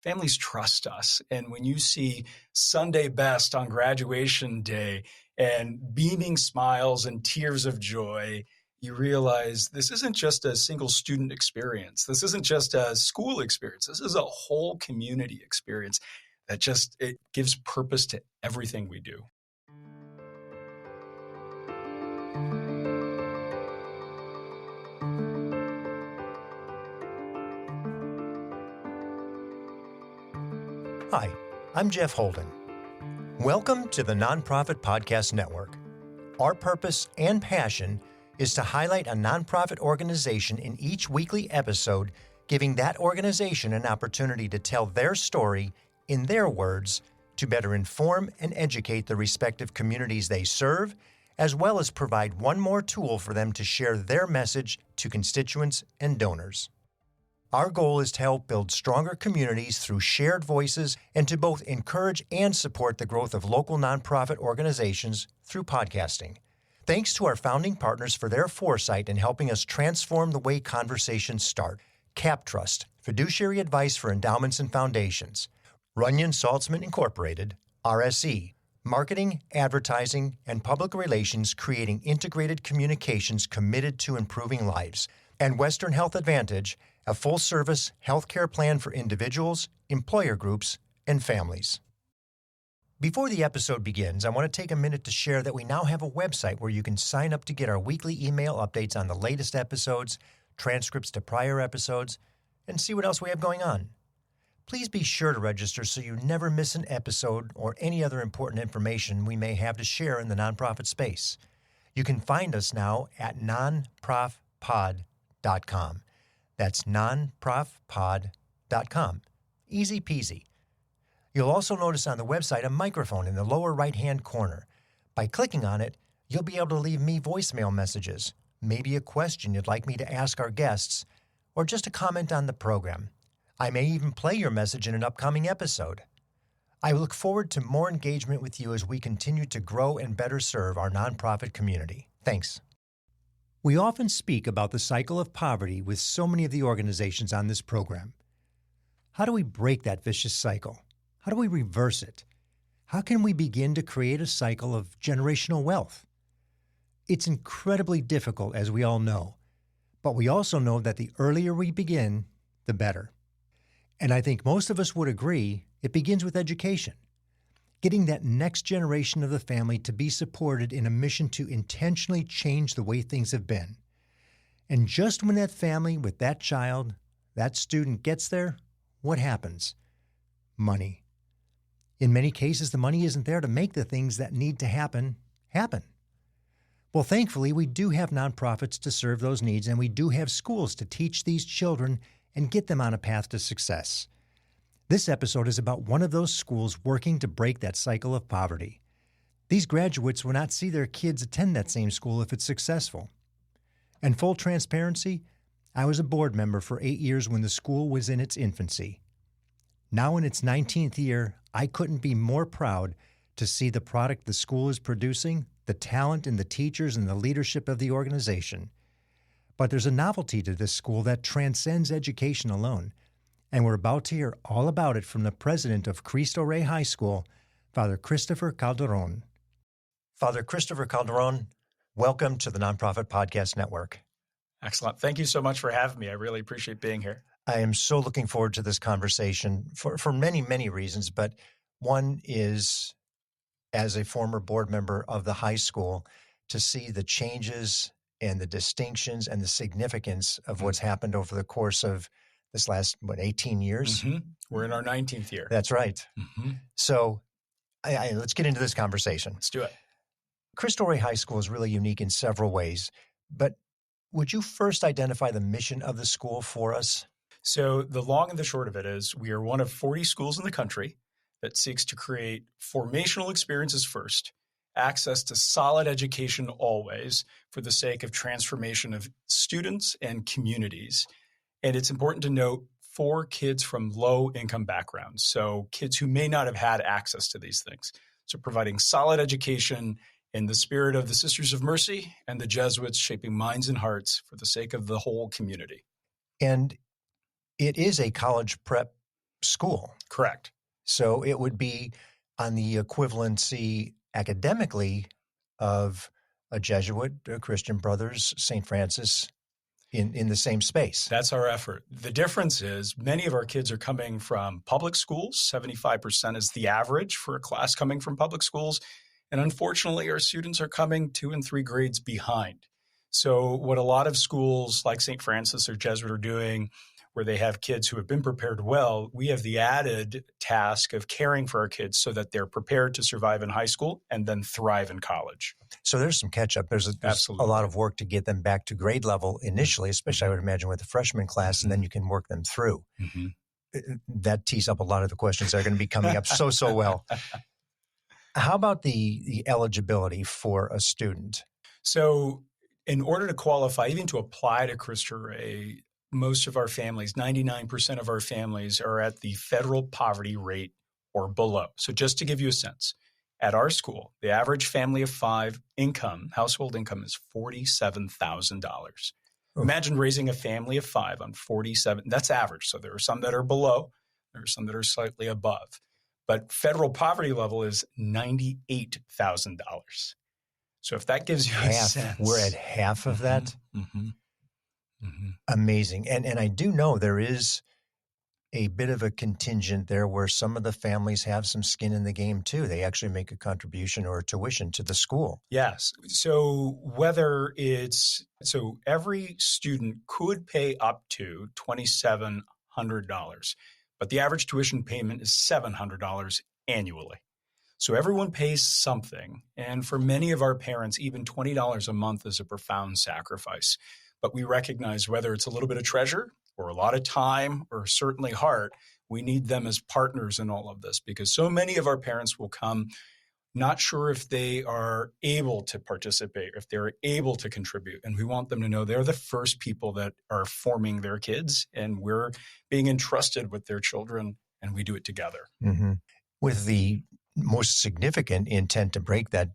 families trust us. And when you see Sunday best on graduation day and beaming smiles and tears of joy, you realize this isn't just a single student experience. This isn't just a school experience. This is a whole community experience that it gives purpose to everything we do. Hi, I'm Jeff Holden. Welcome to the Nonprofit Podcast Network. Our purpose and passion is to highlight a nonprofit organization in each weekly episode, giving that organization an opportunity to tell their story in their words to better inform and educate the respective communities they serve, as well as provide one more tool for them to share their message to constituents and donors. Our goal is to help build stronger communities through shared voices and to both encourage and support the growth of local nonprofit organizations through podcasting. Thanks to our founding partners for their foresight in helping us transform the way conversations start. CapTrust, fiduciary advice for endowments and foundations. Runyon Saltzman Incorporated, RSE, marketing, advertising, and public relations creating integrated communications committed to improving lives. And Western Health Advantage, a full-service healthcare plan for individuals, employer groups, and families. Before the episode begins, I want to take a minute to share that we now have a website where you can sign up to get our weekly email updates on the latest episodes, transcripts to prior episodes, and see what else we have going on. Please be sure to register so you never miss an episode or any other important information we may have to share in the nonprofit space. You can find us now at nonprofpod.com. That's nonprofpod.com. Easy peasy. You'll also notice on the website a microphone in the lower right-hand corner. By clicking on it, you'll be able to leave me voicemail messages, maybe a question you'd like me to ask our guests, or just a comment on the program. I may even play your message in an upcoming episode. I look forward to more engagement with you as we continue to grow and better serve our nonprofit community. Thanks. We often speak about the cycle of poverty with so many of the organizations on this program. How do we break that vicious cycle? How do we reverse it? How can we begin to create a cycle of generational wealth? It's incredibly difficult, as we all know, but we also know that the earlier we begin, the better. And I think most of us would agree it begins with education. Getting that next generation of the family to be supported in a mission to intentionally change the way things have been. And just when that family with that child, that student gets there, what happens? Money. In many cases, the money isn't there to make the things that need to happen. Well, thankfully, we do have nonprofits to serve those needs, and we do have schools to teach these children and get them on a path to success. This episode is about one of those schools working to break that cycle of poverty. These graduates will not see their kids attend that same school if it's successful. And full transparency, I was a board member for 8 years when the school was in its infancy. Now in its 19th year, I couldn't be more proud to see the product the school is producing, the talent in the teachers and the leadership of the organization. But there's a novelty to this school that transcends education alone. And we're about to hear all about it from the president of Cristo Rey High School, Father Christopher Calderon. Father Christopher Calderon, welcome to the Nonprofit Podcast Network. Excellent. Thank you so much for having me. I really appreciate being here. I am so looking forward to this conversation for many, many reasons, but one is, as a former board member of the high school, to see the changes and the distinctions and the significance of what's happened over the course of this last, 18 years? Mm-hmm. We're in our 19th year. That's right. Mm-hmm. So let's get into this conversation. Let's do it. Cristo Rey High School is really unique in several ways, but would you first identify the mission of the school for us? So the long and the short of it is we are one of 40 schools in the country that seeks to create formational experiences first, access to solid education always for the sake of transformation of students and communities. And it's important to note for kids from low-income backgrounds, so kids who may not have had access to these things. So providing solid education in the spirit of the Sisters of Mercy and the Jesuits shaping minds and hearts for the sake of the whole community. And it is a college prep school. Correct. So it would be on the equivalency academically of a Jesuit, a Christian Brothers, St. Francis in the same space. That's our effort. The difference is many of our kids are coming from public schools. 75% is the average for a class coming from public schools. And unfortunately, our students are coming 2 and 3 grades behind. So what a lot of schools like St. Francis or Jesuit are doing, where they have kids who have been prepared well, we have the added task of caring for our kids so that they're prepared to survive in high school and then thrive in college. So there's some catch up. There's a lot of work to get them back to grade level initially, especially I would imagine with the freshman class, and then you can work them through. That tees up a lot of the questions that are going to be coming up so well. How about the eligibility for a student? So in order to qualify, even to apply to Cristo Rey, most of our families, 99% of our families, are at the federal poverty rate or below. So just to give you a sense, at our school, the average family of 5 household income is $47,000. Imagine raising a family of 5 on 47. That's average. So there are some that are below. There are some that are slightly above. But federal poverty level is $98,000. So if that gives you a sense. We're at half of that? Amazing. And I do know there is a bit of a contingent there where some of the families have some skin in the game too. They actually make a contribution or a tuition to the school. Yes. So every student could pay up to $2,700, but the average tuition payment is $700 annually. So everyone pays something. And for many of our parents, even $20 a month is a profound sacrifice. But we recognize whether it's a little bit of treasure or a lot of time or certainly heart, we need them as partners in all of this, because so many of our parents will come not sure if they are able to participate, if they're able to contribute. And we want them to know they're the first people that are forming their kids, and we're being entrusted with their children, and we do it together. With the most significant intent to break that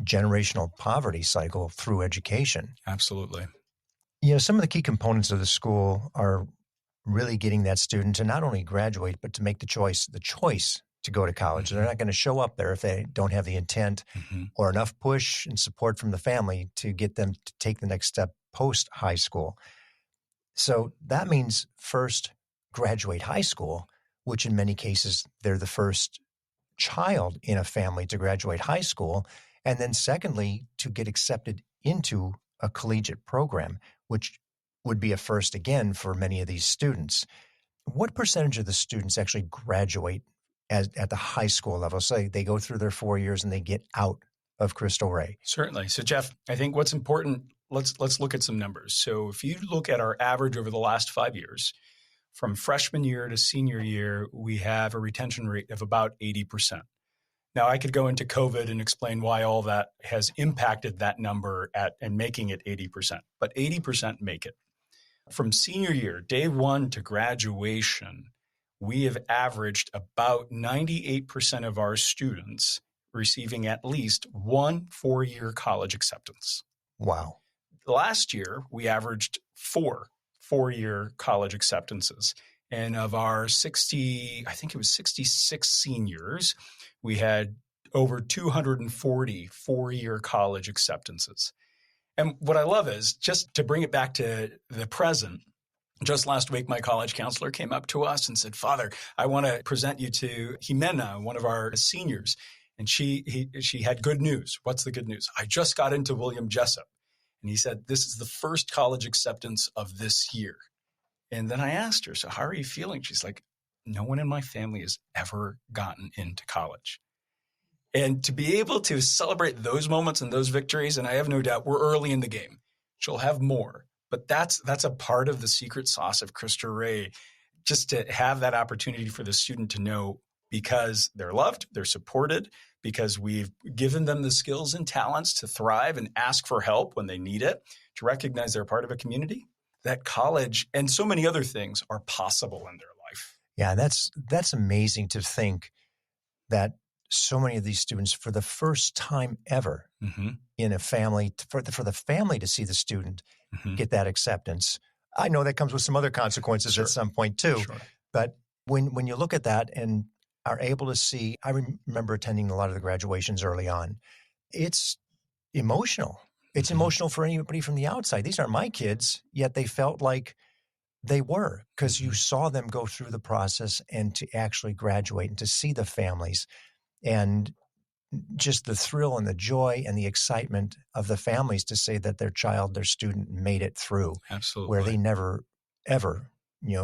generational poverty cycle through education. Absolutely. Some of the key components of the school are really getting that student to not only graduate, but to make the choice to go to college. They're not going to show up there if they don't have the intent or enough push and support from the family to get them to take the next step post high school. So that means first graduate high school, which in many cases, they're the first child in a family to graduate high school. And then secondly, to get accepted into a collegiate program, which would be a first again for many of these students. What percentage of the students actually graduate at the high school level? Say they go through their 4 years and they get out of Cristo Rey. Certainly. So Jeff, I think what's important, let's look at some numbers. So if you look at our average over the last 5 years, from freshman year to senior year, we have a retention rate of about 80%. Now, I could go into COVID and explain why all that has impacted that number and making it 80%, but 80% make it. From senior year, day 1 to graduation, we have averaged about 98% of our students receiving at least one 4-year college acceptance. Wow. Last year, we averaged 4-year college acceptances. And of our 66 seniors, we had over 240 4-year college acceptances. And what I love is, just to bring it back to the present, just last week, my college counselor came up to us and said, "Father, I want to present you to Ximena, one of our seniors." And she had good news. What's the good news? "I just got into William Jessup." And he said, "This is the first college acceptance of this year." And then I asked her, "So how are you feeling?" She's like, "No one in my family has ever gotten into college." And to be able to celebrate those moments and those victories, and I have no doubt we're early in the game. She'll have more. But that's a part of the secret sauce of Cristo Rey, just to have that opportunity for the student to know, because they're loved, they're supported, because we've given them the skills and talents to thrive and ask for help when they need it, to recognize they're part of a community, that college and so many other things are possible in their life. Yeah, that's amazing to think that so many of these students, for the first time ever in a family, for the family to see the student get that acceptance. I know that comes with some other consequences at some point too, but When you look at that and are able to see, I remember attending a lot of the graduations early on. It's emotional. It's emotional for anybody from the outside. These aren't my kids, yet they felt like they were, because you saw them go through the process and to actually graduate and to see the families and just the thrill and the joy and the excitement of the families to say that their child, their student made it through. Absolutely. Where they never, ever,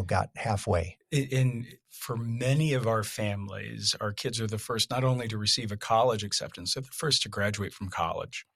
got halfway. And for many of our families, our kids are the first not only to receive a college acceptance, they're the first to graduate from college.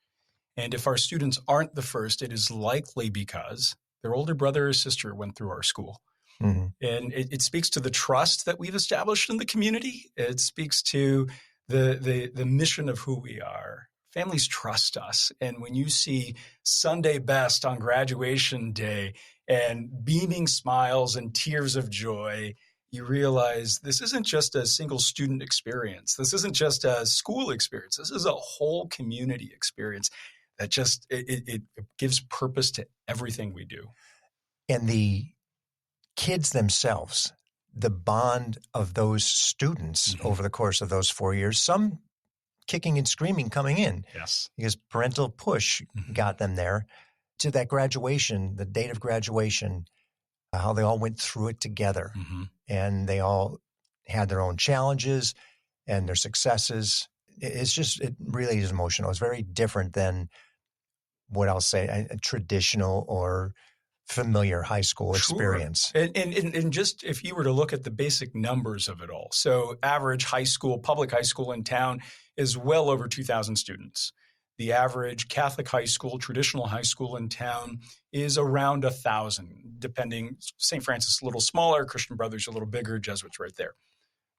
And if our students aren't the first, it is likely because their older brother or sister went through our school. Mm-hmm. And it speaks to the trust that we've established in the community. It speaks to the mission of who we are. Families trust us. And when you see Sunday best on graduation day and beaming smiles and tears of joy, you realize this isn't just a single student experience. This isn't just a school experience. This is a whole community experience that just it gives purpose to everything we do. And the kids themselves, the bond of those students over the course of those 4 years, some kicking and screaming coming in. Yes. Because parental push got them there to that graduation, the date of graduation, how they all went through it together. And they all had their own challenges and their successes. It really is emotional. It's very different than what I'll say, a traditional or familiar high school experience. And just if you were to look at the basic numbers of it all. So average high school, public high school in town is well over 2,000 students. The average Catholic high school, traditional high school in town is around 1,000, depending. St. Francis a little smaller, Christian Brothers a little bigger, Jesuits right there.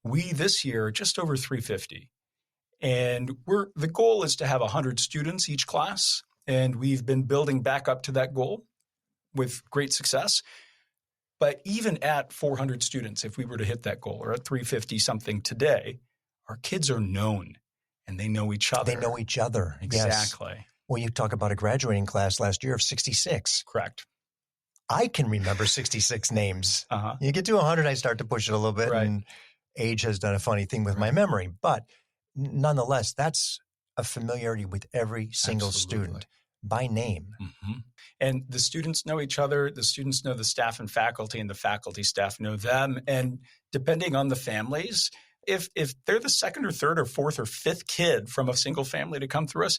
We this year are just over 350. And the goal is to have 100 students each class. And we've been building back up to that goal with great success. But even at 400 students, if we were to hit that goal, or at 350 something today, our kids are known and they know each other. They know each other. Exactly. Yes. Well, you talk about a graduating class last year of 66. Correct. I can remember 66 names. You get to 100, I start to push it a little bit. Right. And age has done a funny thing with my memory. But nonetheless, that's a familiarity with every single student by name. And the students know each other. The students know the staff and faculty, and the faculty staff know them. And depending on the families, if they're the second or third or fourth or fifth kid from a single family to come through us,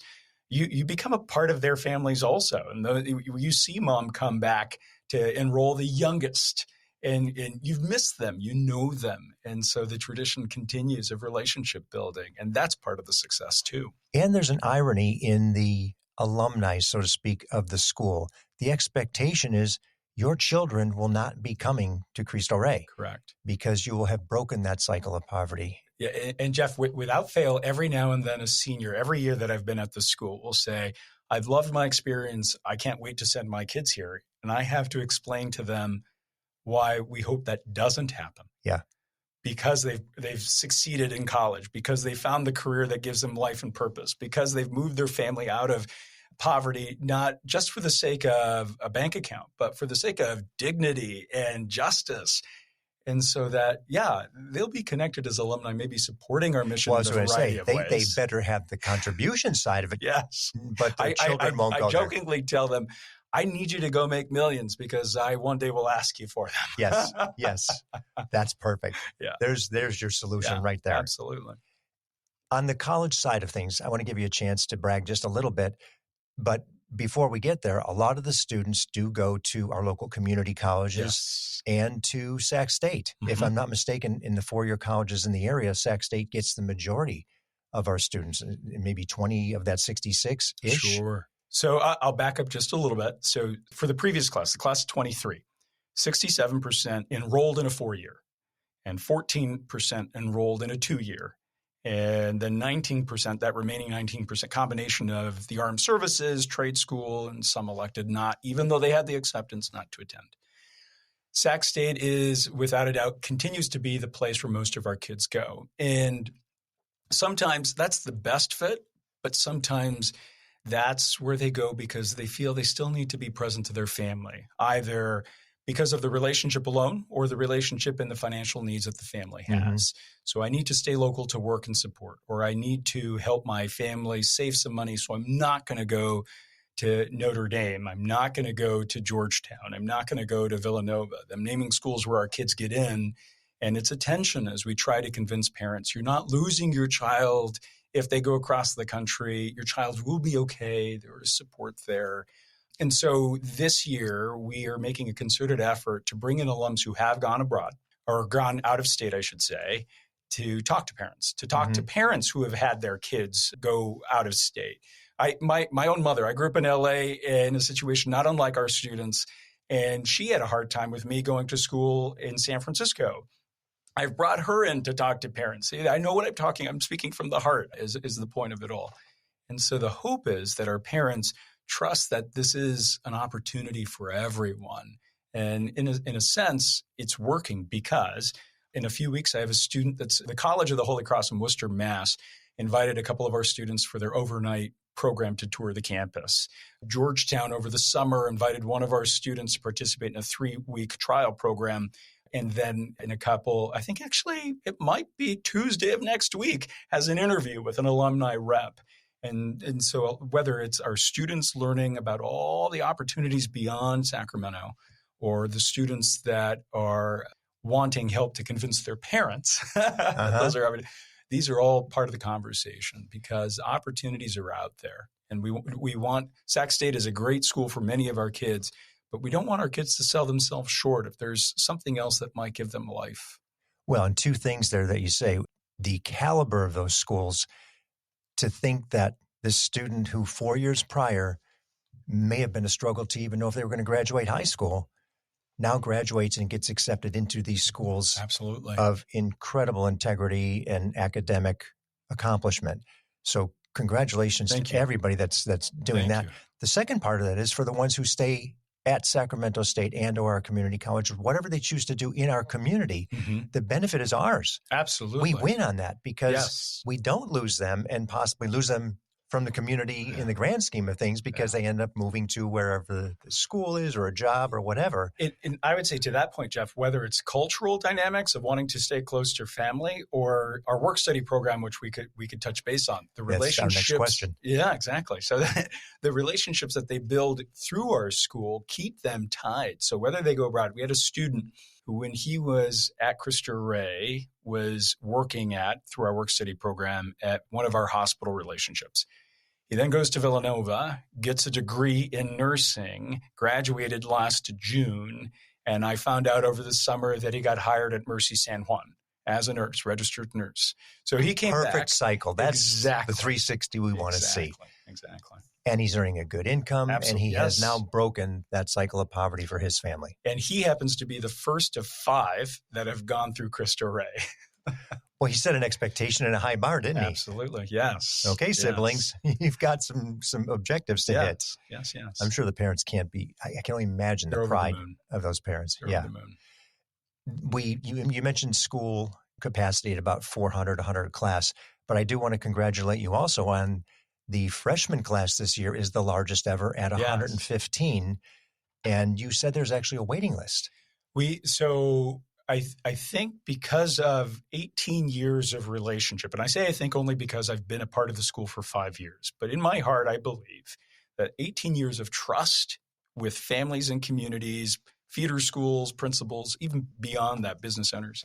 you become a part of their families also. And you see mom come back to enroll the youngest, and you've missed them, you know them. And so the tradition continues of relationship building. And that's part of the success too. And there's an irony in the alumni, so to speak, of the school. The expectation is your children will not be coming to Cristo Rey. Correct. Because you will have broken that cycle of poverty. Yeah, and Jeff, without fail, every now and then a senior, every year that I've been at the school will say, I've loved my experience. I can't wait to send my kids here. And I have to explain to them why we hope that doesn't happen. Yeah. Because they've succeeded in college, because they found the career that gives them life and purpose, because they've moved their family out of poverty, not just for the sake of a bank account, but for the sake of dignity and justice. And so that, they'll be connected as alumni, maybe supporting our mission in a variety of ways. They better have the contribution side of it. Yes. But their children won't go I jokingly tell them, I need you to go make millions because I one day will ask you for them. Yes. That's perfect. Yeah. There's your solution right there. Absolutely. On the college side of things, I want to give you a chance to brag just a little bit. But before we get there, a lot of the students do go to our local community colleges and to Sac State. If I'm not mistaken, in the four-year colleges in the area, Sac State gets the majority of our students, maybe 20 of that 66-ish. Sure. So I'll back up just a little bit. So for the previous class, the class of 23, 67% enrolled in a 4-year and 14% enrolled in a 2-year. And then 19%, that remaining 19% combination of the armed services, trade school, and some elected not, even though they had the acceptance not to attend. Sac State is, without a doubt, continues to be the place where most of our kids go. And sometimes that's the best fit, but sometimes that's where they go because they feel they still need to be present to their family, either because of the relationship alone or the relationship and the financial needs that the family has. So I need to stay local to work and support, or I need to help my family save some money. So I'm not going to go to Notre Dame. I'm not going to go to Georgetown. I'm not going to go to Villanova. I'm naming schools where our kids get in. And it's a tension as we try to convince parents, you're not losing your child if they go across the country. Your child will be okay. There is support there. And so this year, we are making a concerted effort to bring in alums who have gone abroad, or gone out of state, I should say, to talk to parents, to parents who have had their kids go out of state. My own mother, I grew up in LA in a situation not unlike our students, and she had a hard time with me going to school in San Francisco. I've brought her in to talk to parents. See, I know what I'm speaking from the heart is the point of it all. And so the hope is that our parents trust that this is an opportunity for everyone. And in a sense, it's working, because in a few weeks, I have a student that's the College of the Holy Cross in Worcester, Mass, invited a couple of our students for their overnight program to tour the campus. Georgetown over the summer invited one of our students to participate in a 3-week trial program. And then in a couple, I think actually it might be Tuesday of next week, has an interview with an alumni rep. And so whether it's our students learning about all the opportunities beyond Sacramento, or the students that are wanting help to convince their parents, these are all part of the conversation, because opportunities are out there. And we want, Sac State is a great school for many of our kids, but we don't want our kids to sell themselves short if there's something else that might give them life. Well, and two things there that you say, the caliber of those schools, to think that this student who 4 years prior may have been a struggle to even know if they were going to graduate high school, now graduates and gets accepted into these schools of incredible integrity and academic accomplishment. So congratulations to everybody that's doing that. The second part of that is for the ones who stay at Sacramento State and or our community college, whatever they choose to do in our community, the benefit is ours. Absolutely. We win on that, because we don't lose them, and possibly lose them from the community in the grand scheme of things, because they end up moving to wherever the school is, or a job, or whatever. And I would say to that point, Jeff, whether it's cultural dynamics of wanting to stay close to family, or our work study program, which we could touch base on, the relationships. That's our next question. Yeah, exactly. So the relationships that they build through our school keep them tied. So whether they go abroad, we had a student who, when he was at Cristo Rey, was working through our work study program at one of our hospital relationships. He then goes to Villanova, gets a degree in nursing, graduated last June, and I found out over the summer that he got hired at Mercy San Juan as a nurse, registered nurse. So he came back. Perfect cycle. That's the 360 we want to see. Exactly. And he's earning a good income, and he has now broken that cycle of poverty for his family. And he happens to be the first of 5 that have gone through Cristo Rey. Well, he set an expectation and a high bar, didn't he? Absolutely, yes. Okay, siblings, you've got some objectives to hit. Yes. I'm sure the parents can't be. I can only imagine the pride of those parents. They're over the moon. You mentioned school capacity at about 400, 100 class, but I do want to congratulate you also on the freshman class this year is the largest ever at 115, and you said there's actually a waiting list. I think because of 18 years of relationship, and I say I think only because I've been a part of the school for 5 years, but in my heart, I believe that 18 years of trust with families and communities, feeder schools, principals, even beyond that, business owners,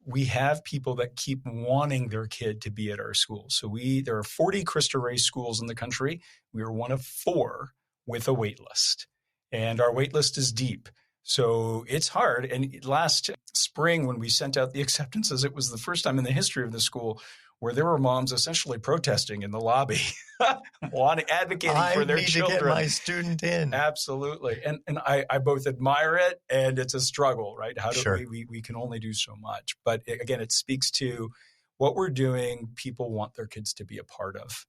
we have people that keep wanting their kid to be at our school. So there are 40 Cristo Rey schools in the country. We are one of 4 with a wait list, and our wait list is deep. So it's hard. And last spring, when we sent out the acceptances, it was the first time in the history of the school where there were moms essentially protesting in the lobby, advocating for their children. I need to get my student in. Absolutely. And I both admire it, and it's a struggle, right? We can only do so much. But again, it speaks to what we're doing. People want their kids to be a part of,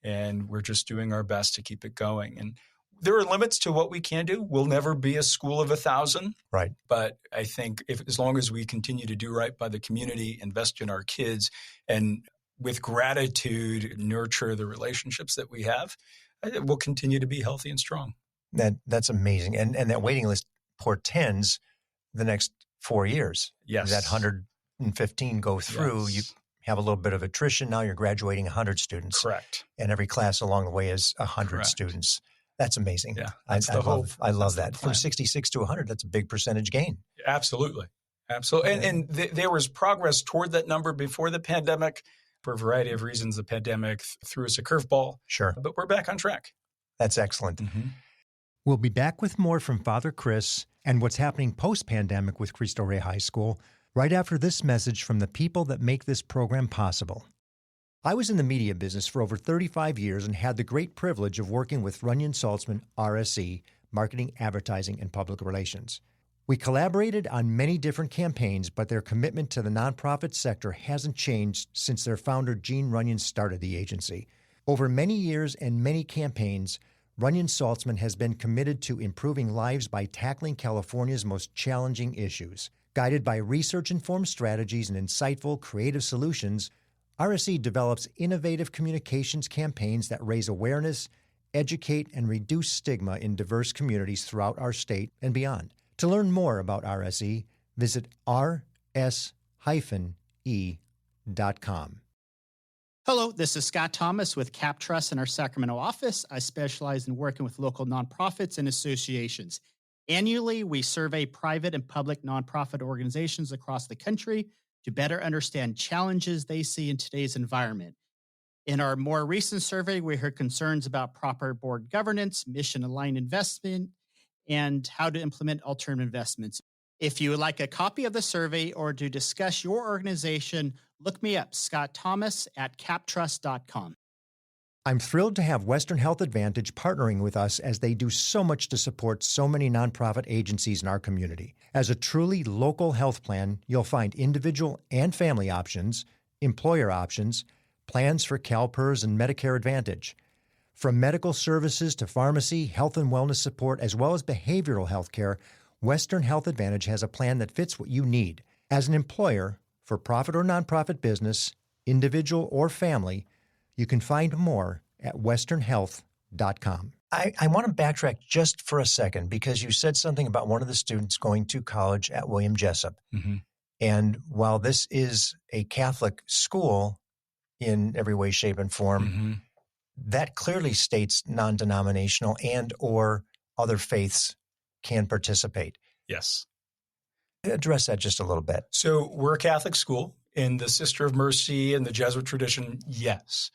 and we're just doing our best to keep it going. And there are limits to what we can do. We'll never be a school of 1,000. Right. But I think as long as we continue to do right by the community, invest in our kids, and with gratitude, nurture the relationships that we have, we'll continue to be healthy and strong. That's amazing. And that waiting list, portends the next 4 years. Yes. That 115 go through, Yes. you have a little bit of attrition. Now you're graduating 100 students. Correct. And every class along the way is 100 Correct. students. That's amazing. Yeah, I love that. the From plan. 66 to 100, that's a big percentage gain. Absolutely. And there was progress toward that number before the pandemic. For a variety of reasons, the pandemic threw us a curveball. Sure. But we're back on track. That's excellent. Mm-hmm. We'll be back with more from Father Chris and what's happening post-pandemic with Cristo Rey High School right after this message from the people that make this program possible. I was in the media business for over 35 years and had the great privilege of working with Runyon Saltzman, RSE, Marketing, Advertising, and Public Relations. We collaborated on many different campaigns, but their commitment to the nonprofit sector hasn't changed since their founder, Gene Runyon, started the agency. Over many years and many campaigns, Runyon Saltzman has been committed to improving lives by tackling California's most challenging issues. Guided by research-informed strategies and insightful, creative solutions, RSE develops innovative communications campaigns that raise awareness, educate, and reduce stigma in diverse communities throughout our state and beyond. To learn more about RSE, visit rs-e.com. Hello, this is Scott Thomas with Cap Trust in our Sacramento office. I specialize in working with local nonprofits and associations. Annually, we survey private and public nonprofit organizations across the country to better understand challenges they see in today's environment. In our more recent survey, we heard concerns about proper board governance, mission-aligned investment, and how to implement alternative investments. If you would like a copy of the survey or to discuss your organization, look me up, Scott Thomas at captrust.com. I'm thrilled to have Western Health Advantage partnering with us as they do so much to support so many nonprofit agencies in our community. As a truly local health plan, you'll find individual and family options, employer options, plans for CalPERS and Medicare Advantage. From medical services to pharmacy, health and wellness support, as well as behavioral health care, Western Health Advantage has a plan that fits what you need. As an employer, for profit or nonprofit business, individual or family, you can find more at westernhealth.com. I want to backtrack just for a second because you said something about one of the students going to college at William Jessup. Mm-hmm. And while this is a Catholic school in every way, shape, and form, Mm-hmm. that clearly states non-denominational and or other faiths can participate. Yes. Address that just a little bit. So we're a Catholic school in the Sister of Mercy and the Jesuit tradition, yes.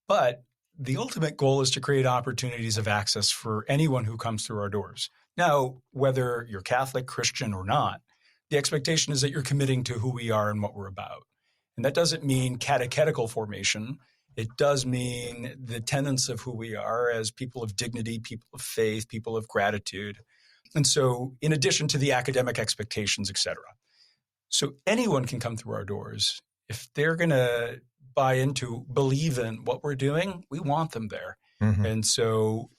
But the ultimate goal is to create opportunities of access for anyone who comes through our doors. Now, whether you're Catholic, Christian, or not, the expectation is that you're committing to who we are and what we're about. And that doesn't mean catechetical formation. It does mean the tenets of who we are as people of dignity, people of faith, people of gratitude. And so in addition to the academic expectations, et cetera. So anyone can come through our doors. If they're going to buy into, believe in what we're doing, we want them there. Mm-hmm. And so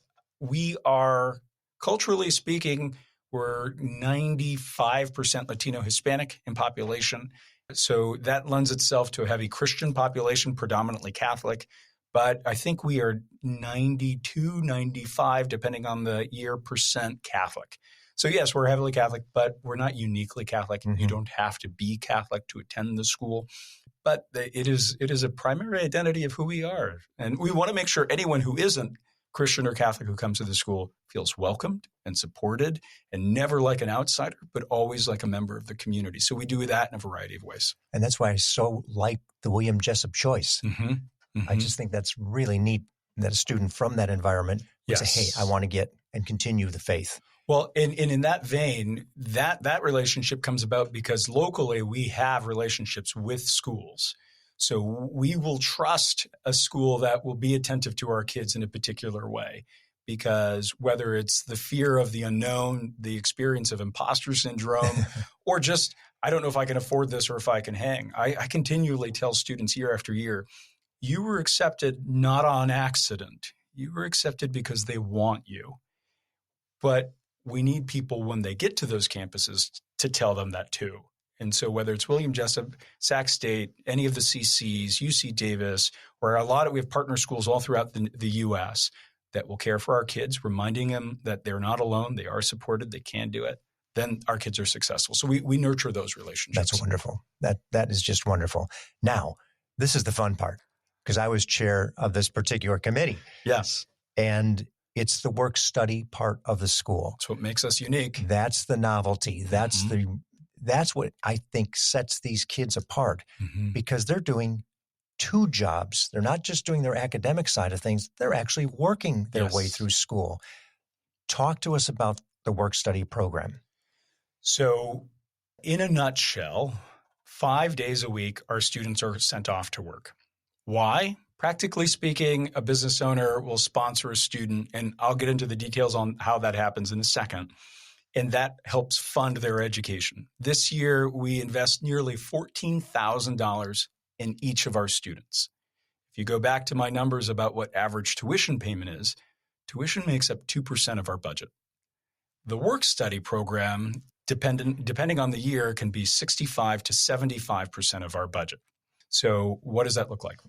we are, culturally speaking, we're 95% Latino Hispanic in population. So that lends itself to a heavy Christian population, predominantly Catholic. But I think we are 92, 95, depending on the year, percent Catholic. So yes, we're heavily Catholic, but we're not uniquely Catholic. Mm-hmm. You don't have to be Catholic to attend the school. But it is a primary identity of who we are. And we want to make sure anyone who isn't Christian or Catholic who comes to the school feels welcomed and supported and never like an outsider, but always like a member of the community. So we do that in a variety of ways. And that's why I so like the William Jessup choice. Mm-hmm. Mm-hmm. I just think that's really neat that a student from that environment would say, hey, I want to get and continue the faith. Well, and in that vein, that relationship comes about because locally we have relationships with schools. So we will trust a school that will be attentive to our kids in a particular way, because whether it's the fear of the unknown, the experience of imposter syndrome, or just, I don't know if I can afford this or if I can hang. I continually tell students year after year, you were accepted not on accident. You were accepted because they want you. But we need people when they get to those campuses to tell them that too. And so whether it's William Jessup, Sac State, any of the CCs, UC Davis, or we have partner schools all throughout the U.S. that will care for our kids, reminding them that they're not alone, they are supported, they can do it. then our kids are successful. So we nurture those relationships. That's wonderful. That is just wonderful. Now, this is the fun part, because I was chair of this particular committee. Yes. And it's the work-study part of the school. That's what makes us unique. That's the novelty. That's what I think sets these kids apart, because they're doing two jobs. They're not just doing their academic side of things. They're actually working their way through school. Talk to us about the work-study program. So in a nutshell, 5 days a week, our students are sent off to work. Why? Practically speaking, a business owner will sponsor a student, and I'll get into the details on how that happens in a second. And that helps fund their education. This year, we invest nearly $14,000 in each of our students. If you go back to my numbers about what average tuition payment is, tuition makes up 2% of our budget. The work-study program, depending on the year, can be 65 to 75% of our budget. So what does that look like?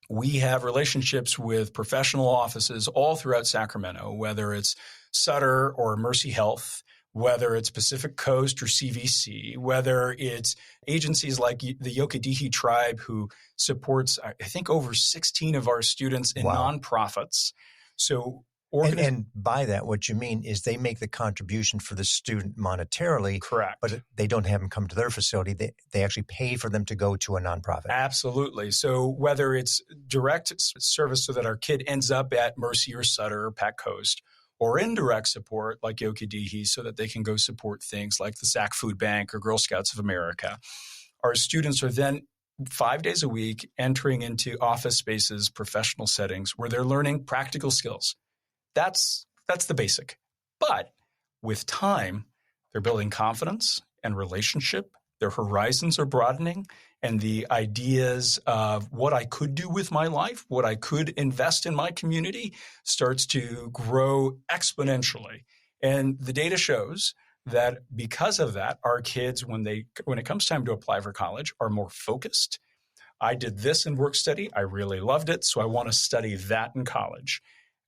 We have relationships with professional offices all throughout Sacramento, whether it's Sutter or Mercy Health, whether it's Pacific Coast or CVC, whether it's agencies like the Yokedihi tribe, who supports, I think, over 16 of our students in nonprofits. So and by that, what you mean is they make the contribution for the student monetarily. Correct. But they don't have them come to their facility. They actually pay for them to go to a nonprofit. Absolutely. So whether it's direct service so that our kid ends up at Mercy or Sutter or Pac Coast, or indirect support like Yokedihi so that they can go support things like the Sac Food Bank or Girl Scouts of America, our students are then 5 days a week entering into office spaces, professional settings where they're learning practical skills. That's the basic. But with time, they're building confidence and relationship. Their horizons are broadening, and the ideas of what I could do with my life, what I could invest in my community, starts to grow exponentially. And the data shows that because of that, our kids, when it comes time to apply for college, are more focused. I did this in work study. I really loved it, so I want to study that in college.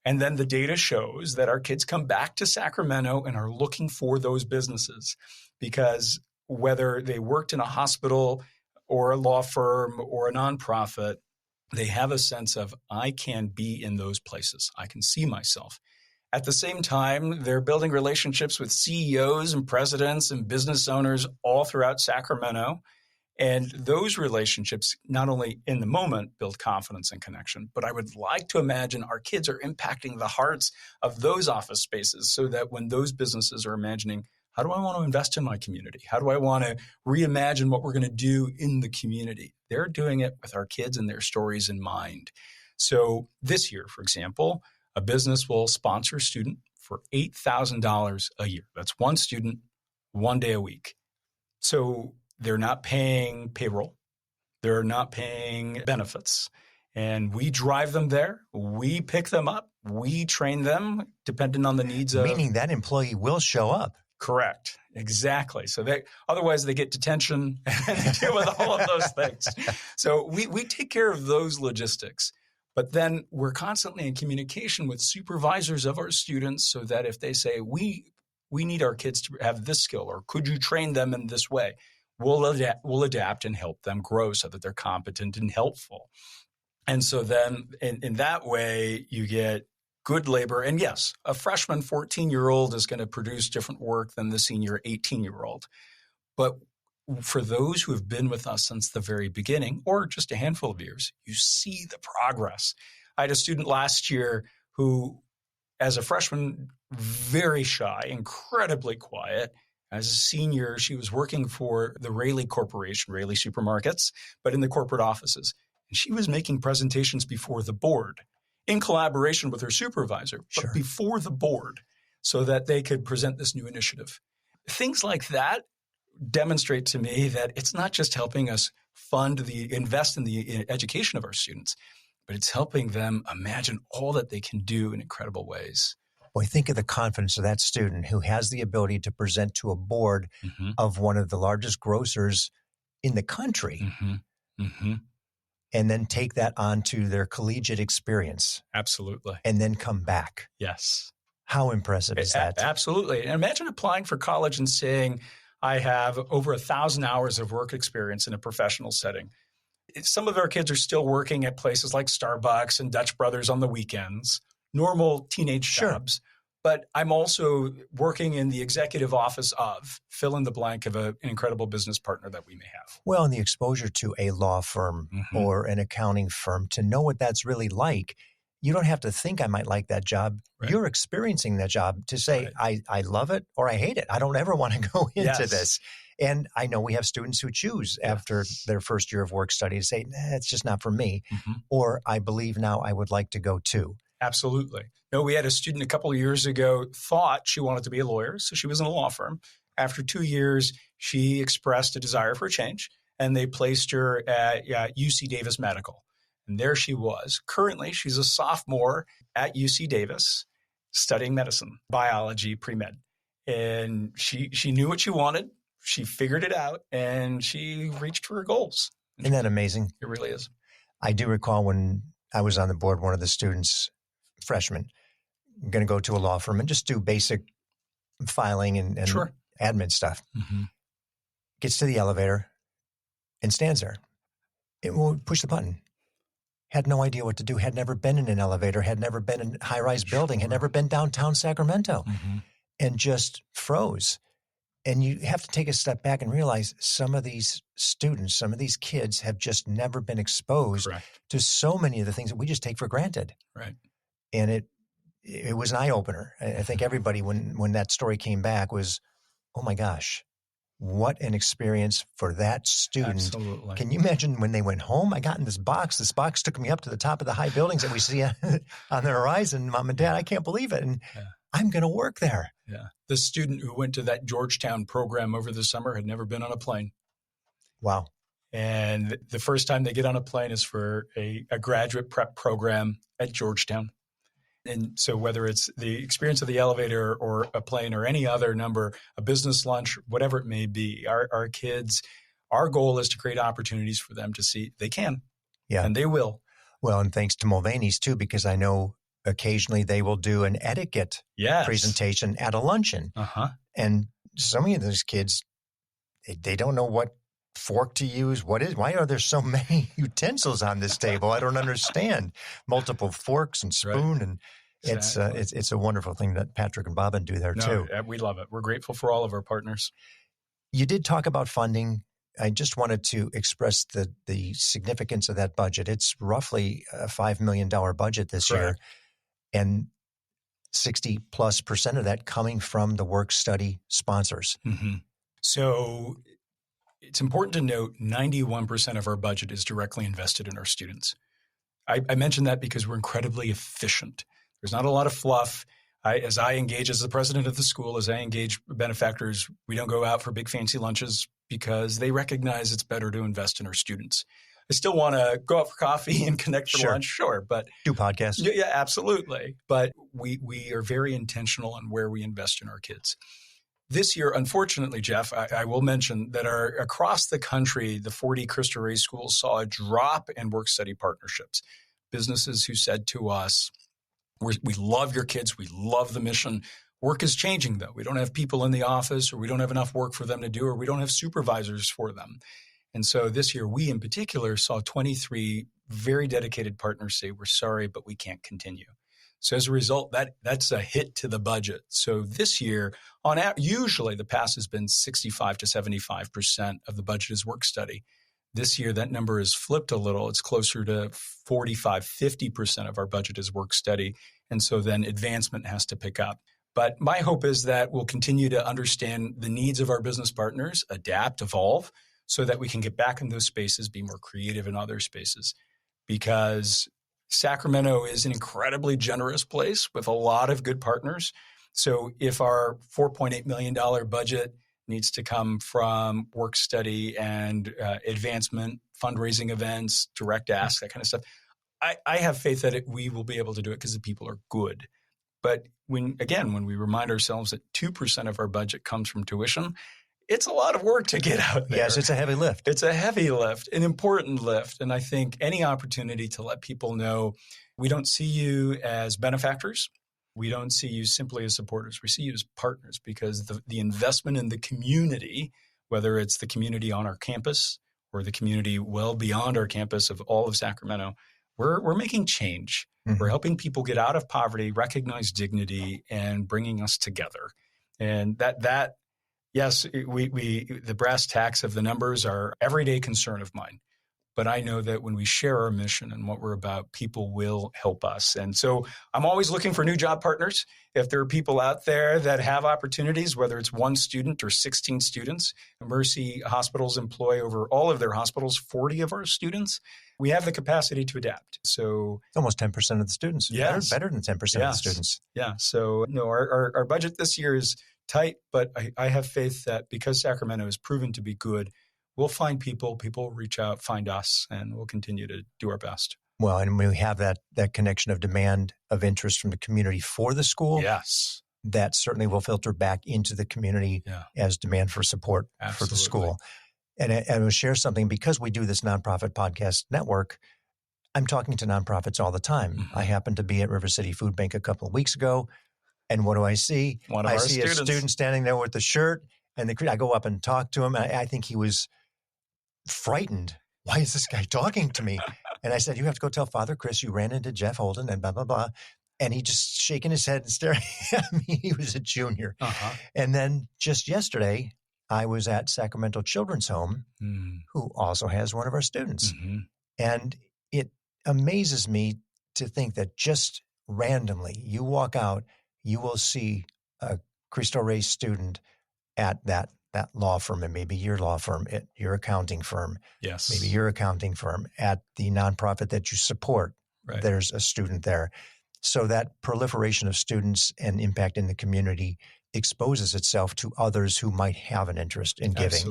And then the data shows that our kids come back to Sacramento and are looking for those businesses, because whether they worked in a hospital or a law firm or a nonprofit, they have a sense of, I can be in those places. I can see myself. At the same time, they're building relationships with CEOs and presidents and business owners all throughout Sacramento. And those relationships, not only in the moment, build confidence and connection, but I would like to imagine our kids are impacting the hearts of those office spaces, so that when those businesses are imagining, how do I want to invest in my community? How do I want to reimagine what we're going to do in the community? They're doing it with our kids and their stories in mind. So this year, for example, a business will sponsor a student for $8,000 a year. That's one student, 1 day a week. So they're not paying payroll. They're not paying benefits. And we drive them there. We pick them up. We train them depending on the needs of... Meaning that employee will show up. Correct. Exactly. So otherwise they get detention and they deal with all of those things. So we take care of those logistics. But then we're constantly in communication with supervisors of our students, so that if they say, we need our kids to have this skill, or could you train them in this way? We'll adapt and help them grow so that they're competent and helpful. And so then in that way, you get good labor. And yes, a freshman 14-year-old is going to produce different work than the senior 18-year-old. But for those who have been with us since the very beginning, or just a handful of years, you see the progress. I had a student last year who, as a freshman, very shy, incredibly quiet. As a senior, she was working for the Raley Corporation, Raley Supermarkets, but in the corporate offices. And she was making presentations before the board in collaboration with her supervisor, but before the board, so that they could present this new initiative. Things like that demonstrate to me that it's not just helping us invest in the education of our students, but it's helping them imagine all that they can do in incredible ways. Boy, think of the confidence of that student who has the ability to present to a board of one of the largest grocers in the country, and then take that on to their collegiate experience. Absolutely. And then come back. Yes. How impressive is that? Absolutely. And imagine applying for college and saying, I have over 1,000 hours of work experience in a professional setting. Some of our kids are still working at places like Starbucks and Dutch Brothers on the weekends, normal teenage jobs. But I'm also working in the executive office of, fill in the blank of an incredible business partner that we may have. Well, and the exposure to a law firm or an accounting firm, to know what that's really like. You don't have to think I might like that job. Right. You're experiencing that job to say, I love it or I hate it. I don't ever want to go into this. And I know we have students who choose after their first year of work study to say, nah, it's just not for me. Or I believe now I would like to go too. Absolutely. No, we had a student a couple of years ago thought she wanted to be a lawyer. So she was in a law firm. After 2 years, she expressed a desire for a change, and they placed her at UC Davis Medical. And there she was. Currently, she's a sophomore at UC Davis studying medicine, biology, pre-med. And she knew what she wanted. She figured it out, and she reached for her goals. Isn't that amazing? It really is. I do recall when I was on the board, one of the students, freshman, going to go to a law firm and just do basic filing and admin stuff. Gets to the elevator and stands there. It will push the button. Had no idea what to do, had never been in an elevator, had never been in a high-rise building, had never been downtown Sacramento, and just froze. And you have to take a step back and realize some of these students, some of these kids have just never been exposed to so many of the things that we just take for granted. Right. And it was an eye-opener. I think everybody, when that story came back, was, oh my gosh, what an experience for that student. Absolutely. Can you imagine when they went home? I got in this box. This box took me up to the top of the high buildings that we see on the horizon. Mom and Dad, I can't believe it. And I'm going to work there. Yeah. The student who went to that Georgetown program over the summer had never been on a plane. Wow. And the first time they get on a plane is for a graduate prep program at Georgetown. And so whether it's the experience of the elevator or a plane or any other number, a business lunch, whatever it may be, our kids, our goal is to create opportunities for them to see they can. Yeah. And they will. Well, and thanks to Mulvaney's too, because I know occasionally they will do an etiquette presentation at a luncheon. And some of those kids, they don't know what fork to use. Why are there so many utensils on this table? I don't understand. Multiple forks and spoon. And it's a wonderful thing that Patrick and Bobbin do there too. We love it. We're grateful for all of our partners. You did talk about funding. I just wanted to express the significance of that budget. It's roughly a $5 million budget this year, and 60+% of that coming from the work study sponsors. So it's important to note 91% of our budget is directly invested in our students. I mentioned that because we're incredibly efficient. There's not a lot of fluff. As I engage as the president of the school, as I engage benefactors, we don't go out for big fancy lunches because they recognize it's better to invest in our students. I still want to go out for coffee and connect for lunch, but do podcasts. Yeah, absolutely. But we are very intentional on where we invest in our kids. This year, unfortunately, Jeff, I will mention that across the country, the 40 Cristo Rey schools saw a drop in work-study partnerships. Businesses who said to us, we love your kids, we love the mission. Work is changing, though. We don't have people in the office, or we don't have enough work for them to do, or we don't have supervisors for them. And so this year, we in particular saw 23 very dedicated partners say, we're sorry, but we can't continue. So as a result, that's a hit to the budget. So this year, usually the past has been 65 to 75% of the budget is work study. This year, that number is flipped a little. It's closer to 45, 50% of our budget is work study. And so then advancement has to pick up. But my hope is that we'll continue to understand the needs of our business partners, adapt, evolve, so that we can get back in those spaces, be more creative in other spaces. Because Sacramento is an incredibly generous place with a lot of good partners. So if our $4.8 million budget needs to come from work study and advancement, fundraising events, direct ask, that kind of stuff, I have faith that we will be able to do it because the people are good. But when we remind ourselves that 2% of our budget comes from tuition, it's a lot of work to get out there. Yes, it's a heavy lift. It's a heavy lift, an important lift. And I think any opportunity to let people know we don't see you as benefactors. We don't see you simply as supporters. We see you as partners, because the investment in the community, whether it's the community on our campus or the community well beyond our campus of all of Sacramento, we're making change. Mm-hmm. We're helping people get out of poverty, recognize dignity, and bringing us together. And that yes, the brass tacks of the numbers are everyday concern of mine. But I know that when we share our mission and what we're about, people will help us. And so I'm always looking for new job partners. If there are people out there that have opportunities, whether it's 1 student or 16 students, Mercy Hospitals employ over all of their hospitals 40 of our students. We have the capacity to adapt. So it's almost 10% of the students. Yes. Better than 10% of the students. Yeah. So no, our budget this year is tight, but I have faith that because Sacramento has proven to be good, we'll find people will reach out, find us, and we'll continue to do our best. Well, and we have that connection of demand, of interest from the community for the school. Yes. That certainly will filter back into the community as demand for support for the school. And I will share something, because we do this nonprofit podcast network, I'm talking to nonprofits all the time. Mm-hmm. I happened to be at River City Food Bank a couple of weeks ago, and what do I see? I see a student standing there with the shirt, and I go up and talk to him. I think he was frightened. Why is this guy talking to me? And I said, you have to go tell Father Chris you ran into Jeff Holden and blah, blah, blah. And he just shaking his head and staring at me. He was a junior. Uh-huh. And then just yesterday, I was at Sacramento Children's Home, who also has one of our students. Mm-hmm. And it amazes me to think that just randomly, you walk out, you will see a Cristo Rey student at that law firm, and maybe your law firm, at your accounting firm. Yes. Maybe your accounting firm, at the nonprofit that you support. Right. There's a student there. So that proliferation of students and impact in the community exposes itself to others who might have an interest in giving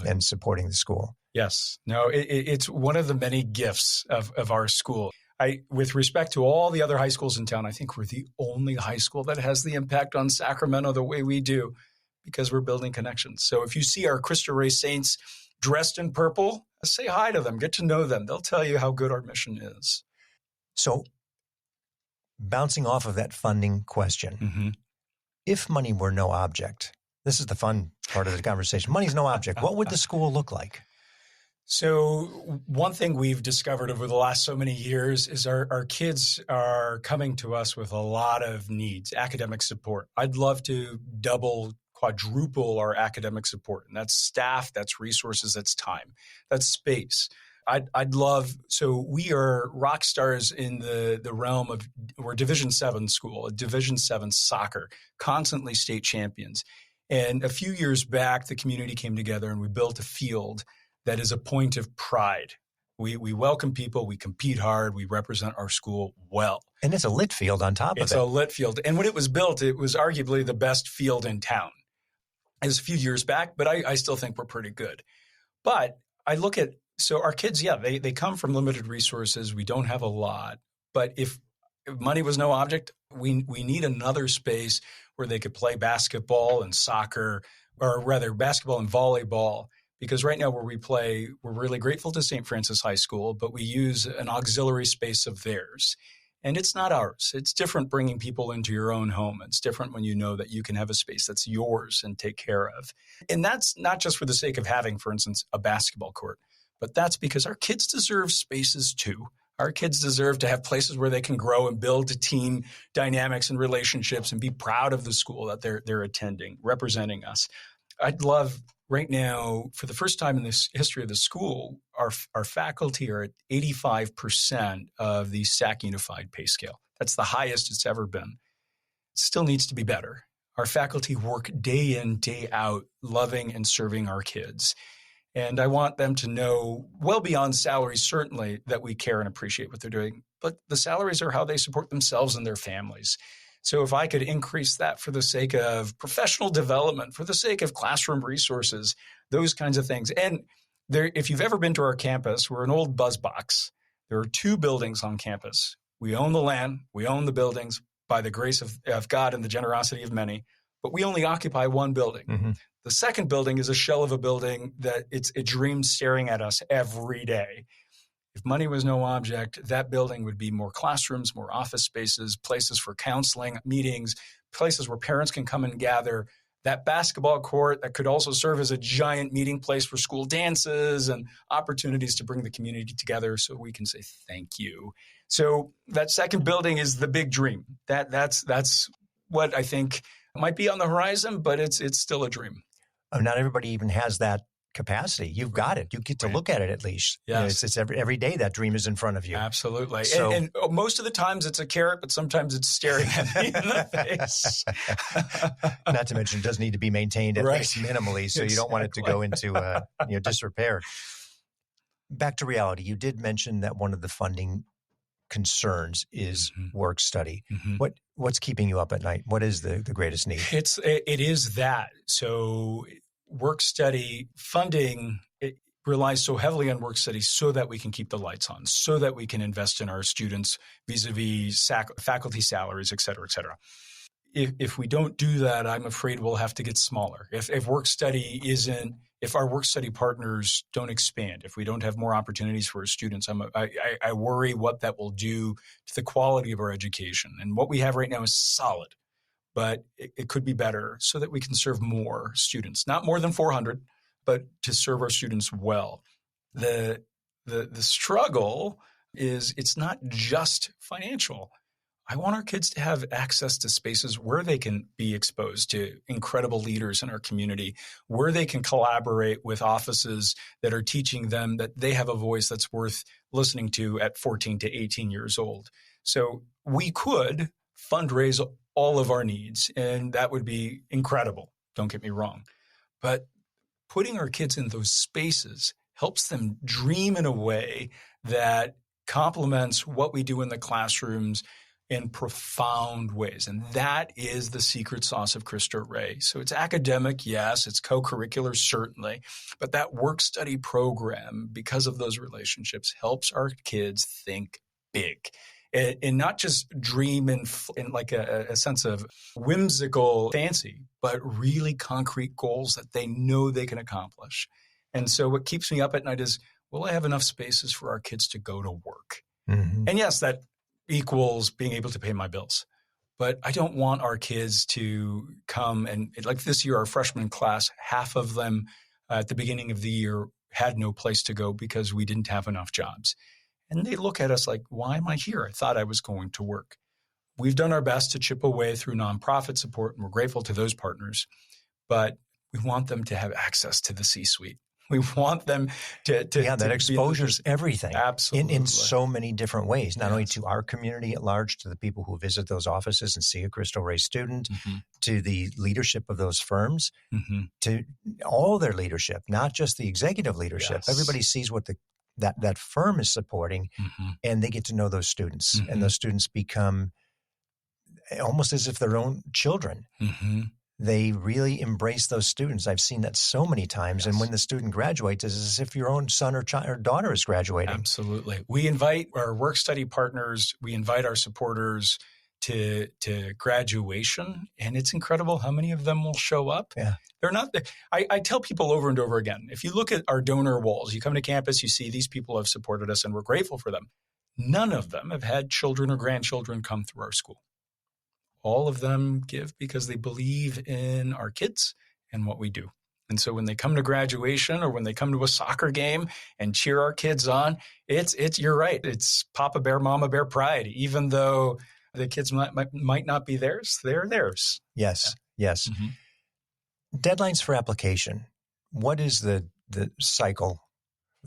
and supporting the school. Yes. No, it's one of the many gifts of our school. With respect to all the other high schools in town, I think we're the only high school that has the impact on Sacramento the way we do, because we're building connections. So if you see our Cristo Rey Saints dressed in purple, say hi to them, get to know them. They'll tell you how good our mission is. So bouncing off of that funding question, if money were no object, this is the fun part of the conversation. Money's no object. What would the school look like? So one thing we've discovered over the last so many years is our kids are coming to us with a lot of needs, academic support. I'd love to quadruple our academic support. And that's staff, that's resources, that's time, that's space. I'd love, so we are rock stars in the realm of, we're Division 7 school, a Division 7 soccer, constantly state champions. And a few years back, the community came together and we built a field that is a point of pride. We welcome people, we compete hard, we represent our school well. And it's a lit field on top of it. It's a lit field. And when it was built, it was arguably the best field in town. It was a few years back, but I still think we're pretty good. But I look at, so our kids, they come from limited resources. We don't have a lot. But if money was no object, we need another space where they could play basketball and soccer, or rather basketball and volleyball. Because right now where we play, we're really grateful to St. Francis High School, but we use an auxiliary space of theirs. And it's not ours. It's different bringing people into your own home. It's different when you know that you can have a space that's yours and take care of. And that's not just for the sake of having, for instance, a basketball court, but that's because our kids deserve spaces too. Our kids deserve to have places where they can grow and build team dynamics and relationships and be proud of the school that they're attending, representing us. I'd love right now, for the first time in this history of the school, our faculty are at 85% of the SAC Unified Pay Scale. That's the highest it's ever been. It still needs to be better. Our faculty work day in, day out, loving and serving our kids. And I want them to know, well beyond salaries, certainly, that we care and appreciate what they're doing. But the salaries are how they support themselves and their families. So if I could increase that for the sake of professional development, for the sake of classroom resources, those kinds of things. And if you've ever been to our campus, we're an old buzz box. There are 2 buildings on campus. We own the land, we own the buildings by the grace of God and the generosity of many, but we only occupy 1 building. Mm-hmm. The second building is a shell of a building that it's a dream staring at us every day. If money was no object, that building would be more classrooms, more office spaces, places for counseling, meetings, places where parents can come and gather. That basketball court that could also serve as a giant meeting place for school dances and opportunities to bring the community together so we can say thank you. So that second building is the big dream. That's what I think might be on the horizon, but it's still a dream. Oh, not everybody even has that capacity. You've got it. You get to look at it at least. Yes. It's every day that dream is in front of you. Absolutely. So, and most of the times it's a carrot, but sometimes it's staring at me in the face. Not to mention it does need to be maintained at least minimally, so you don't want it to go into disrepair. Back to reality. You did mention that one of the funding concerns is work study. What's keeping you up at night? What is the greatest need? It is that. So work study funding, it relies so heavily on work study so that we can keep the lights on, so that we can invest in our students vis-a-vis faculty salaries, et cetera, et cetera. If we don't do that, I'm afraid we'll have to get smaller. If our work study partners don't expand, if we don't have more opportunities for our students, I worry what that will do to the quality of our education. And what we have right now is solid, but it could be better so that we can serve more students, not more than 400, but to serve our students well. The struggle is it's not just financial. I want our kids to have access to spaces where they can be exposed to incredible leaders in our community, where they can collaborate with offices that are teaching them that they have a voice that's worth listening to at 14 to 18 years old. So we could fundraise all of our needs, and that would be incredible. Don't get me wrong. But putting our kids in those spaces helps them dream in a way that complements what we do in the classrooms in profound ways. And that is the secret sauce of Cristo Rey. So it's academic, yes, it's co-curricular, certainly, but that work-study program, because of those relationships, helps our kids think big. And not just dream in like a sense of whimsical fancy, but really concrete goals that they know they can accomplish. And so what keeps me up at night is, will I have enough spaces for our kids to go to work? And yes, that equals being able to pay my bills. But I don't want our kids to come and, like this year, our freshman class, half of them at the beginning of the year had no place to go because we didn't have enough jobs. And they look at us like, why am I here? I thought I was going to work. We've done our best to chip away through nonprofit support, and we're grateful to those partners. But we want them to have access to the C-suite. We want them to that exposes everything. Absolutely. In so many different ways, not only to our community at large, to the people who visit those offices and see a Cristo Rey student, to the leadership of those firms, to all their leadership, not just the executive leadership. Everybody sees what that firm is supporting, and they get to know those students. And those students become almost as if their own children. They really embrace those students. I've seen that so many times. And when the student graduates, it's as if your own son or daughter is graduating. Absolutely. We invite our work study partners, we invite our supporters to graduation, and it's incredible how many of them will show up. They're not. I tell people over and over again, if you look at our donor walls, you come to campus, you see these people have supported us, and we're grateful for them. None of them have had children or grandchildren come through our school. All of them give because they believe in our kids and what we do. And so when they come to graduation or when they come to a soccer game and cheer our kids on, it's you're right. It's Papa Bear, Mama Bear pride, even though the kids might not be theirs, they're theirs. Yes. Deadlines for application. What is the cycle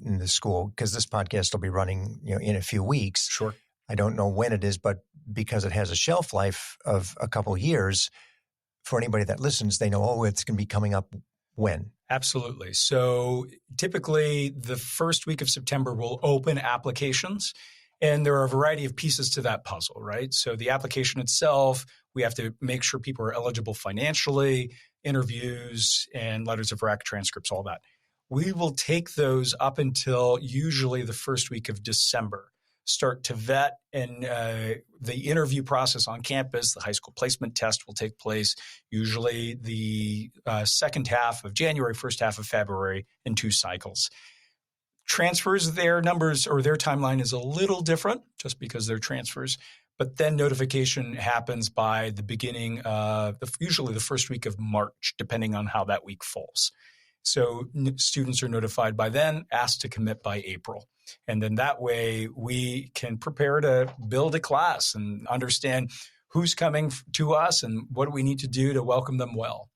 in the school? Because this podcast will be running in a few weeks. Sure. I don't know when it is, but because it has a shelf life of a couple of years, for anybody that listens, they know, it's going to be coming up when? Absolutely. So typically the first week of September, we'll open applications, and there are a variety of pieces to that puzzle, right? So the application itself, we have to make sure people are eligible financially, interviews and letters of rec, transcripts, all that. We will take those up until usually the first week of December. Start to vet, and the interview process on campus, the high school placement test will take place usually the second half of January, first half of February in 2 cycles. Transfers, their numbers or their timeline is a little different just because they're transfers. But then notification happens by the beginning of usually the first week of March, depending on how that week falls. So students are notified by then, asked to commit by April. And then that way we can prepare to build a class and understand who's coming to us and what do we need to do to welcome them well.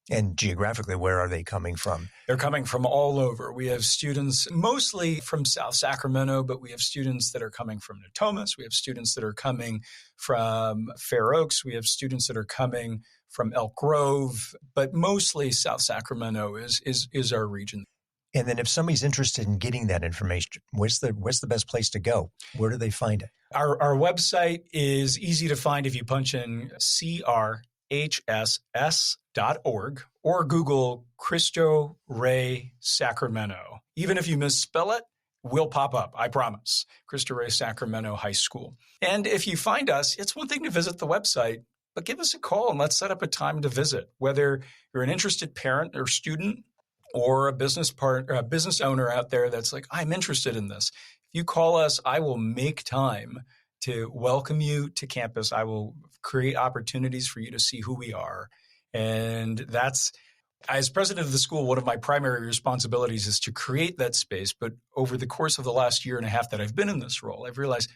And geographically, where are they coming from? They're coming from all over. We have students mostly from South Sacramento, but we have students that are coming from Natomas. We have students that are coming from Fair Oaks. We have students that are coming from Elk Grove, but mostly South Sacramento is our region. And then if somebody's interested in getting that information, where's the best place to go? Where do they find it? Our website is easy to find if you punch in crhss.org or Google Cristo Rey Sacramento. Even if you misspell it, we'll pop up, I promise. Cristo Rey Sacramento High School. And if you find us, it's one thing to visit the website, but give us a call and let's set up a time to visit. Whether you're an interested parent or student or a business owner out there that's like, I'm interested in this. If you call us, I will make time to welcome you to campus. I will create opportunities for you to see who we are. And that's, as president of the school, one of my primary responsibilities is to create that space. But over the course of the last year and a half that I've been in this role, I've realized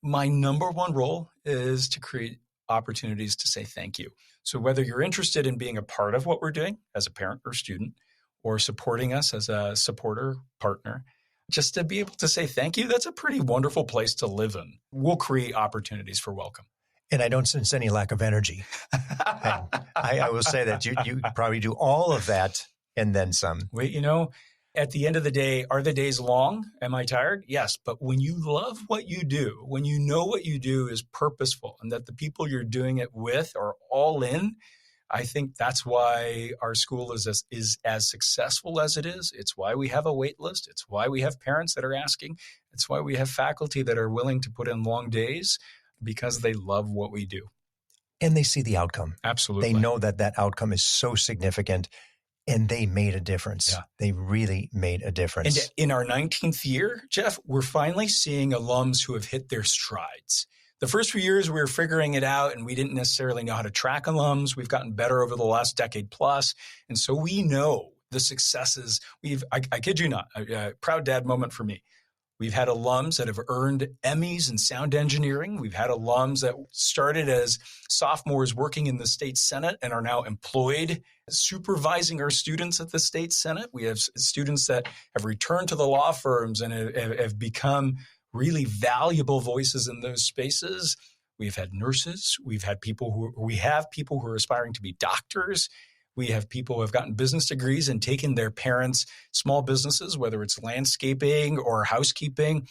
my number one role is to create opportunities to say thank you. So whether you're interested in being a part of what we're doing as a parent or student, or supporting us as a supporter partner, just to be able to say thank you, that's a pretty wonderful place to live in. We'll create opportunities for welcome. And I don't sense any lack of energy. I will say that you probably do all of that and then some. Wait, at the end of the day, are the days long? Am I tired? Yes. But when you love what you do, when you know what you do is purposeful and that the people you're doing it with are all in, I think that's why our school is as successful as it is. It's why we have a wait list. It's why we have parents that are asking. It's why we have faculty that are willing to put in long days because they love what we do. And they see the outcome. Absolutely. They know that outcome is so significant and they made a difference. Yeah. They really made a difference. And in our 19th year, Jeff, we're finally seeing alums who have hit their strides. The first few years, we were figuring it out and we didn't necessarily know how to track alums. We've gotten better over the last decade plus. And so we know the successes. I kid you not, a proud dad moment for me. We've had alums that have earned Emmys in sound engineering. We've had alums that started as sophomores working in the state Senate and are now employed supervising our students at the state Senate. We have students that have returned to the law firms and have become really valuable voices in those spaces. We've had nurses. We have people who are aspiring to be doctors. We have people who have gotten business degrees and taken their parents' small businesses, whether it's landscaping or housekeeping,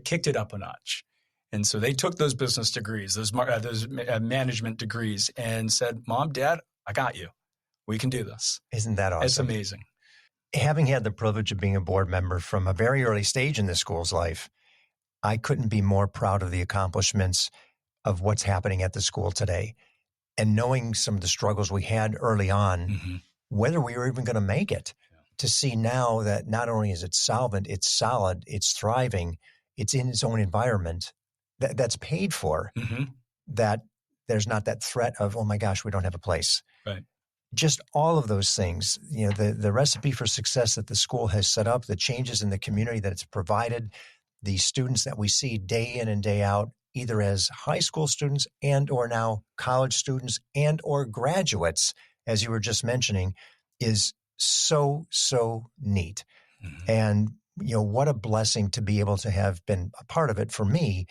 kicked it up a notch. And so they took those business degrees, those management degrees, and said, Mom, Dad, I got you. We can do this. Isn't that awesome? It's amazing. Having had the privilege of being a board member from a very early stage in the school's life, I couldn't be more proud of the accomplishments of what's happening at the school today. And knowing some of the struggles we had early on, whether we were even going to make it, to see now that not only is it solvent, it's solid, it's thriving, it's in its own environment, that's paid for, that there's not that threat of, oh my gosh, we don't have a place. Right. Just all of those things, the recipe for success that the school has set up, the changes in the community that it's provided, the students that we see day in and day out, either as high school students and or now college students and or graduates, as you were just mentioning, is so, so neat. And, what a blessing to be able to have been a part of it for me,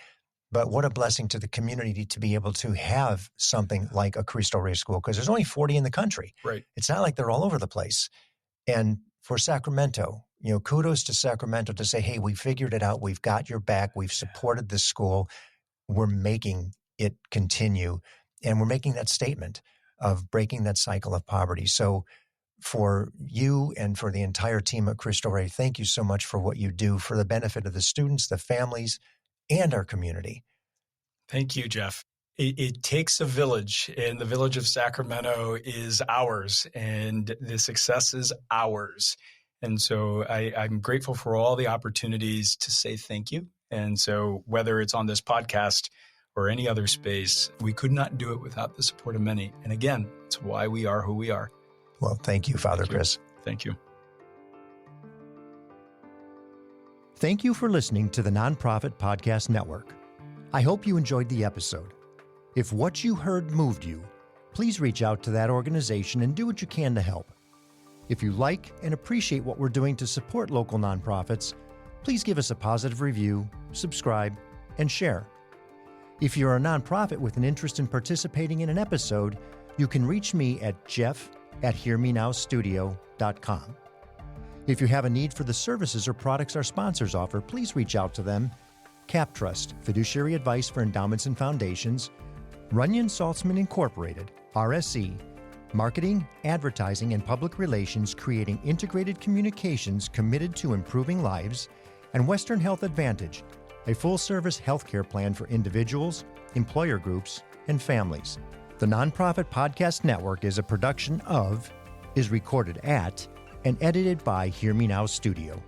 but what a blessing to the community to be able to have something like a Cristo Rey School, because there's only 40 in the country. Right. It's not like they're all over the place. And for Sacramento, kudos to Sacramento to say, hey, we figured it out. We've got your back. We've supported this school. We're making it continue. And we're making that statement of breaking that cycle of poverty. So for you and for the entire team at Cristo Rey, thank you so much for what you do for the benefit of the students, the families, and our community. Thank you, Jeff. It takes a village, and the village of Sacramento is ours, and the success is ours. And so I'm grateful for all the opportunities to say thank you. And so whether it's on this podcast or any other space, we could not do it without the support of many. And again, it's why we are who we are. Well, thank you, Father Chris. Thank you. Thank you for listening to the Nonprofit Podcast Network. I hope you enjoyed the episode. If what you heard moved you, please reach out to that organization and do what you can to help. If you like and appreciate what we're doing to support local nonprofits, please give us a positive review, subscribe, and share. If you're a nonprofit with an interest in participating in an episode, you can reach me at jeff@hearmenowstudio.com. If you have a need for the services or products our sponsors offer, please reach out to them. CapTrust, fiduciary advice for endowments and foundations, Runyon Saltzman Incorporated, RSE, marketing, advertising, and public relations creating integrated communications committed to improving lives, and Western Health Advantage, a full-service healthcare plan for individuals, employer groups, and families. The Nonprofit Podcast Network is a production of, is recorded at, and edited by Hear Me Now Studio.